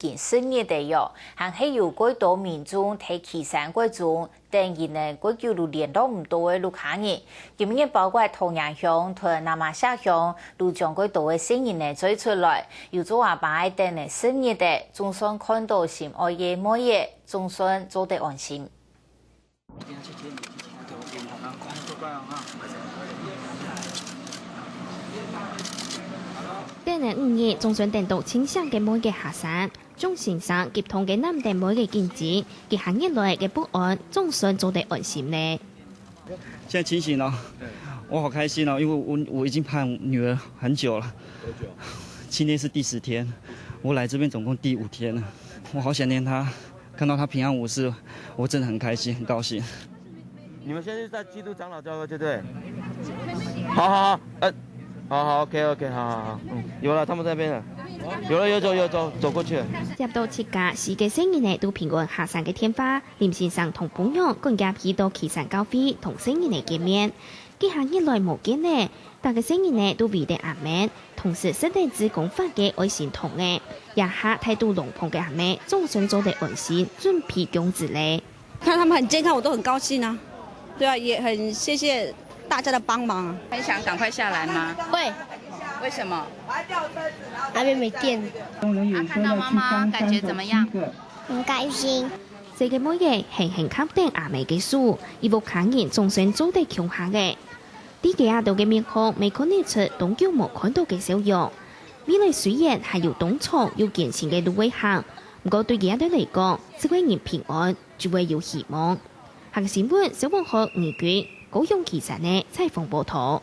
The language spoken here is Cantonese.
近10年的哟，还係有幾多民眾喺岐山嗰種等然呢，嗰叫做聯絡唔到嘅路客人，今日包括同陽鄉同南馬下鄉，都將幾多嘅聲音呢追出來，有咗話把等呢10年的，總算看到心愛嘅某嘢，總算做得安心。等嚟5年，總算等到清醒嘅每個學生，眾先生及同嘅男定每嘅經濟，佢行業內嘅不安，總算做得安心呢。現在清醒了，我好開心哦，因為我已經盼女兒很久了。今天是第10天，我來這邊總共第5天了，我好想念她，看到她平安無事，我真的很開心，很高興。你們現在是在基督長老教會，對不對？好，好 ，OK， 好，有了，他們在邊了，有走過去了。接到設假時嘅聲音呢，都平安下山嘅天花，林先生同朋友更加去到岐山教會同聲音呢見面。佢行業內無見呢，但嘅聲音呢都為得阿妹，同時實地自講法嘅愛心同嘅，也下態度龍鳳嘅阿妹，總算做得安心，準備供子咧。看他們很健康，我都很高興啊。對啊，也很謝謝大家的幫忙。很想趕快下來嗎？會。為什麼？那邊沒電。看到媽媽感覺怎麼樣？很開心。這個每日輕輕肯定阿妹嘅書，而部客人總算做得強下嘅。啲嘅阿度嘅面孔未看得出東叫冇看到嘅笑容。未來雖然係有東錯有堅持嘅路會行，不過對嘅阿度嚟講，只會人平安，就會有希望。下個新聞小王學2卷高雄岐山呢採訪報道。